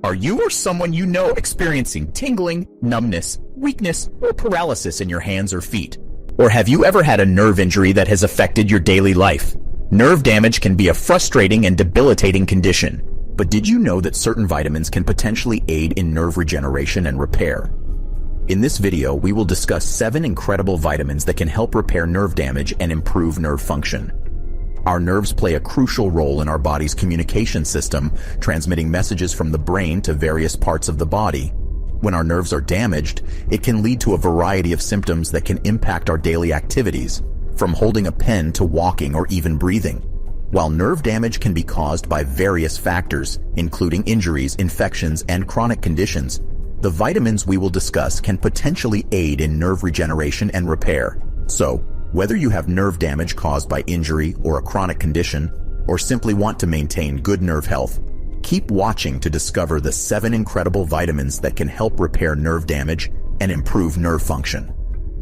Are you or someone you know experiencing tingling, numbness, weakness, or paralysis in your hands or feet? Or have you ever had a nerve injury that has affected your daily life? Nerve damage can be a frustrating and debilitating condition, but did you know that certain vitamins can potentially aid in nerve regeneration and repair? In this video, we will discuss 7 incredible vitamins that can help repair nerve damage and improve nerve function. Our nerves play a crucial role in our body's communication system, transmitting messages from the brain to various parts of the body. When our nerves are damaged, it can lead to a variety of symptoms that can impact our daily activities, from holding a pen to walking or even breathing. While nerve damage can be caused by various factors, including injuries, infections, and chronic conditions, the vitamins we will discuss can potentially aid in nerve regeneration and repair. So, whether you have nerve damage caused by injury or a chronic condition, or simply want to maintain good nerve health, keep watching to discover the 7 incredible vitamins that can help repair nerve damage and improve nerve function.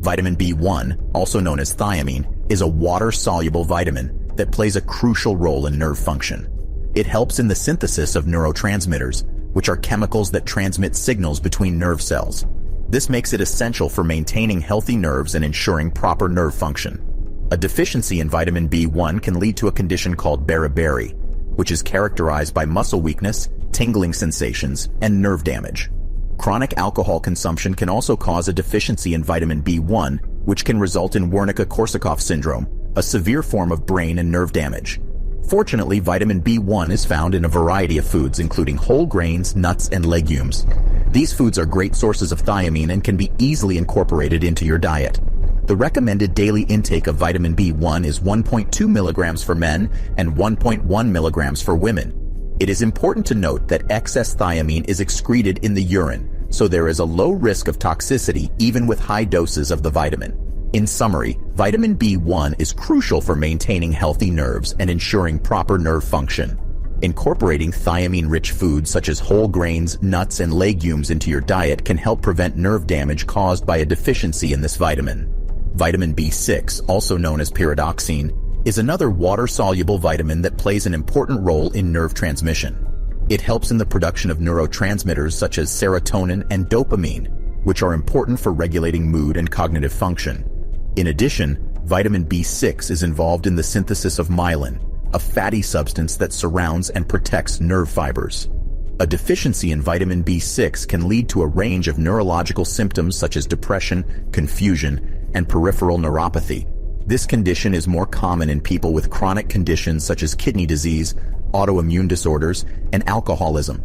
Vitamin B1, also known as thiamine, is a water-soluble vitamin that plays a crucial role in nerve function. It helps in the synthesis of neurotransmitters, which are chemicals that transmit signals between nerve cells. This makes it essential for maintaining healthy nerves and ensuring proper nerve function. A deficiency in vitamin B1 can lead to a condition called beriberi, which is characterized by muscle weakness, tingling sensations, and nerve damage. Chronic alcohol consumption can also cause a deficiency in vitamin B1, which can result in Wernicke-Korsakoff syndrome, a severe form of brain and nerve damage. Fortunately, vitamin B1 is found in a variety of foods, including whole grains, nuts, and legumes. These foods are great sources of thiamine and can be easily incorporated into your diet. The recommended daily intake of vitamin B1 is 1.2 milligrams for men and 1.1 milligrams for women. It is important to note that excess thiamine is excreted in the urine, so there is a low risk of toxicity even with high doses of the vitamin. In summary, vitamin B1 is crucial for maintaining healthy nerves and ensuring proper nerve function. Incorporating thiamine-rich foods such as whole grains, nuts, and legumes into your diet can help prevent nerve damage caused by a deficiency in this vitamin. Vitamin B6, also known as pyridoxine, is another water-soluble vitamin that plays an important role in nerve transmission. It helps in the production of neurotransmitters such as serotonin and dopamine, which are important for regulating mood and cognitive function. In addition, vitamin B6 is involved in the synthesis of myelin, a fatty substance that surrounds and protects nerve fibers. A deficiency in vitamin B6 can lead to a range of neurological symptoms such as depression, confusion, and peripheral neuropathy. This condition is more common in people with chronic conditions such as kidney disease, autoimmune disorders, and alcoholism.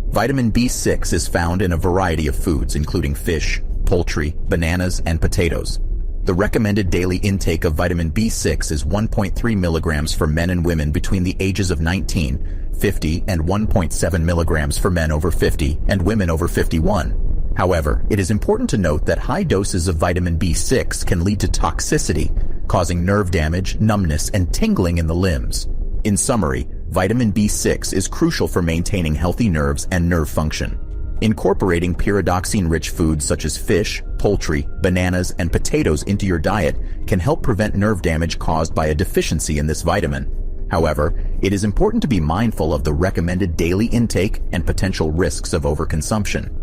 Vitamin B6 is found in a variety of foods, including fish, poultry, bananas, and potatoes. The recommended daily intake of vitamin B6 is 1.3 milligrams for men and women between the ages of 19, 50, and 1.7 milligrams for men over 50 and women over 51. However, it is important to note that high doses of vitamin B6 can lead to toxicity, causing nerve damage, numbness, and tingling in the limbs. In summary, vitamin B6 is crucial for maintaining healthy nerves and nerve function. Incorporating pyridoxine-rich foods such as fish, poultry, bananas, and potatoes into your diet can help prevent nerve damage caused by a deficiency in this vitamin. However, it is important to be mindful of the recommended daily intake and potential risks of overconsumption.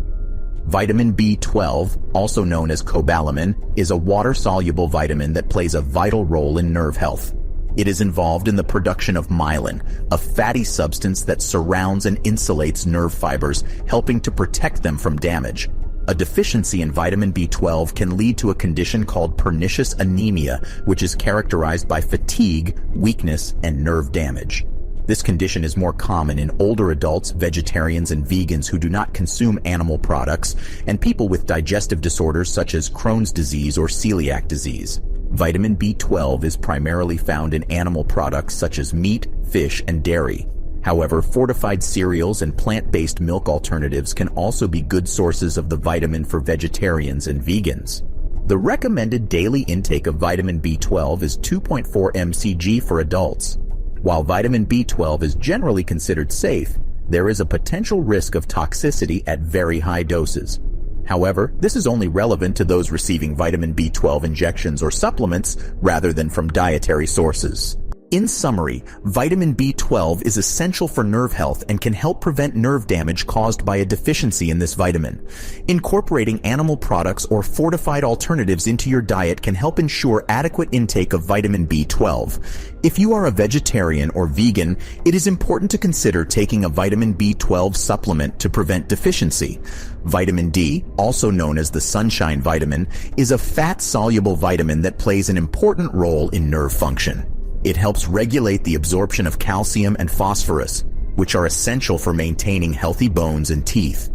Vitamin B12, also known as cobalamin, is a water-soluble vitamin that plays a vital role in nerve health. It is involved in the production of myelin, a fatty substance that surrounds and insulates nerve fibers, helping to protect them from damage. A deficiency in vitamin B12 can lead to a condition called pernicious anemia, which is characterized by fatigue, weakness, and nerve damage. This condition is more common in older adults, vegetarians, and vegans who do not consume animal products, and people with digestive disorders such as Crohn's disease or celiac disease. Vitamin B12 is primarily found in animal products such as meat, fish, and dairy. However, fortified cereals and plant-based milk alternatives can also be good sources of the vitamin for vegetarians and vegans. The recommended daily intake of vitamin B12 is 2.4 mcg for adults. While vitamin B12 is generally considered safe, there is a potential risk of toxicity at very high doses. However, this is only relevant to those receiving vitamin B12 injections or supplements rather than from dietary sources. In summary, vitamin B12 is essential for nerve health and can help prevent nerve damage caused by a deficiency in this vitamin. Incorporating animal products or fortified alternatives into your diet can help ensure adequate intake of vitamin B12. If you are a vegetarian or vegan, it is important to consider taking a vitamin B12 supplement to prevent deficiency. Vitamin D, also known as the sunshine vitamin, is a fat-soluble vitamin that plays an important role in nerve function. It helps regulate the absorption of calcium and phosphorus, which are essential for maintaining healthy bones and teeth.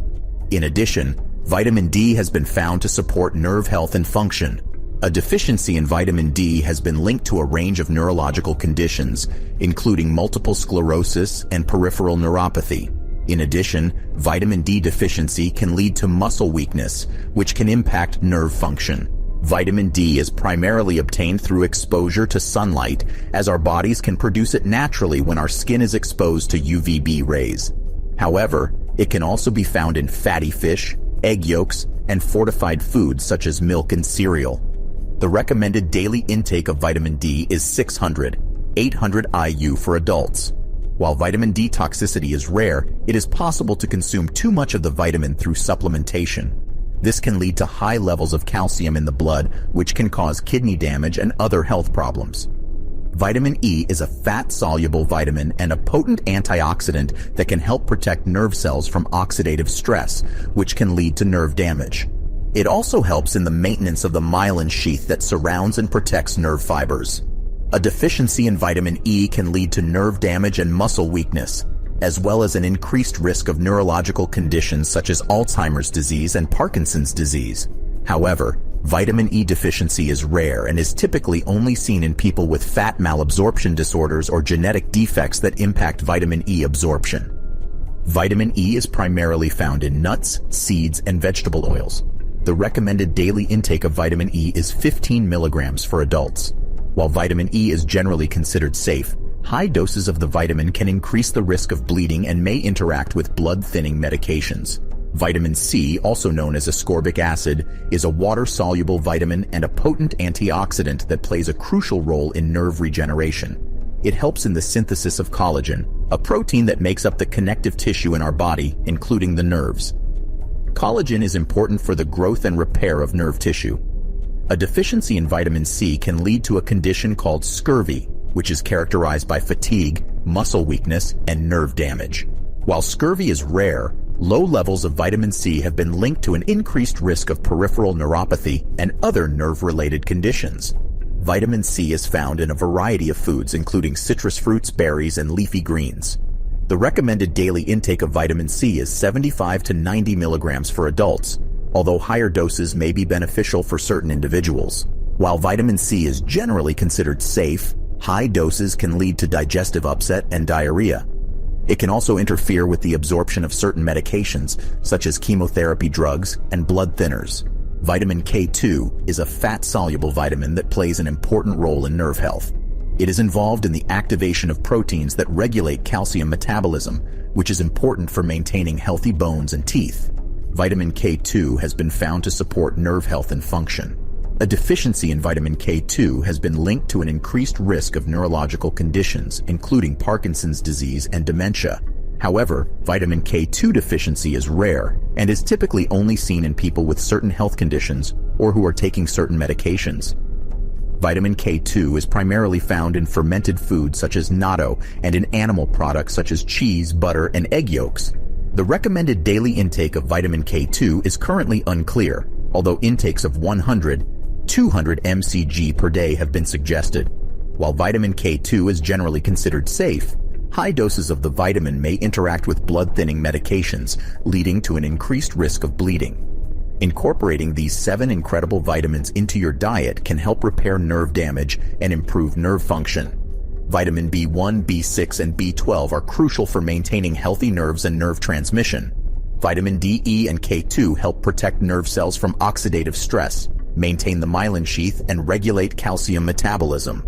In addition, vitamin D has been found to support nerve health and function. A deficiency in vitamin D has been linked to a range of neurological conditions, including multiple sclerosis and peripheral neuropathy. In addition, vitamin D deficiency can lead to muscle weakness, which can impact nerve function. Vitamin D is primarily obtained through exposure to sunlight, as our bodies can produce it naturally when our skin is exposed to UVB rays. However, it can also be found in fatty fish, egg yolks, and fortified foods such as milk and cereal. The recommended daily intake of vitamin D is 600–800 IU for adults. While vitamin D toxicity is rare, it is possible to consume too much of the vitamin through supplementation. This can lead to high levels of calcium in the blood, which can cause kidney damage and other health problems. Vitamin E is a fat-soluble vitamin and a potent antioxidant that can help protect nerve cells from oxidative stress, which can lead to nerve damage. It also helps in the maintenance of the myelin sheath that surrounds and protects nerve fibers. A deficiency in vitamin E can lead to nerve damage and muscle weakness, as well as an increased risk of neurological conditions such as Alzheimer's disease and Parkinson's disease. However, vitamin E deficiency is rare and is typically only seen in people with fat malabsorption disorders or genetic defects that impact vitamin E absorption. Vitamin E is primarily found in nuts, seeds, and vegetable oils. The recommended daily intake of vitamin E is 15 milligrams for adults. While vitamin E is generally considered safe, high doses of the vitamin can increase the risk of bleeding and may interact with blood-thinning medications. Vitamin C, also known as ascorbic acid, is a water-soluble vitamin and a potent antioxidant that plays a crucial role in nerve regeneration. It helps in the synthesis of collagen, a protein that makes up the connective tissue in our body, including the nerves. Collagen is important for the growth and repair of nerve tissue. A deficiency in vitamin C can lead to a condition called scurvy, which is characterized by fatigue, muscle weakness, and nerve damage. While scurvy is rare, low levels of vitamin C have been linked to an increased risk of peripheral neuropathy and other nerve-related conditions. Vitamin C is found in a variety of foods, including citrus fruits, berries, and leafy greens. The recommended daily intake of vitamin C is 75 to 90 milligrams for adults, although higher doses may be beneficial for certain individuals. While vitamin C is generally considered safe, high doses can lead to digestive upset and diarrhea. It can also interfere with the absorption of certain medications, such as chemotherapy drugs and blood thinners. Vitamin K2 is a fat-soluble vitamin that plays an important role in nerve health. It is involved in the activation of proteins that regulate calcium metabolism, which is important for maintaining healthy bones and teeth. Vitamin K2 has been found to support nerve health and function. A deficiency in vitamin K2 has been linked to an increased risk of neurological conditions, including Parkinson's disease and dementia. However, vitamin K2 deficiency is rare and is typically only seen in people with certain health conditions or who are taking certain medications. Vitamin K2 is primarily found in fermented foods such as natto and in animal products such as cheese, butter, and egg yolks. The recommended daily intake of vitamin K2 is currently unclear, although intakes of 100–200 mcg per day have been suggested. While vitamin K2 is generally considered safe, high doses of the vitamin may interact with blood-thinning medications, leading to an increased risk of bleeding. Incorporating these 7 incredible vitamins into your diet can help repair nerve damage and improve nerve function. Vitamin B1, B6, and B12 are crucial for maintaining healthy nerves and nerve transmission. Vitamin D, E, and K2 help protect nerve cells from oxidative stress, maintain the myelin sheath, and regulate calcium metabolism.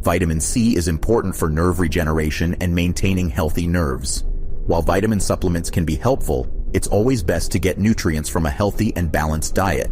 Vitamin C is important for nerve regeneration and maintaining healthy nerves. While vitamin supplements can be helpful, it's always best to get nutrients from a healthy and balanced diet.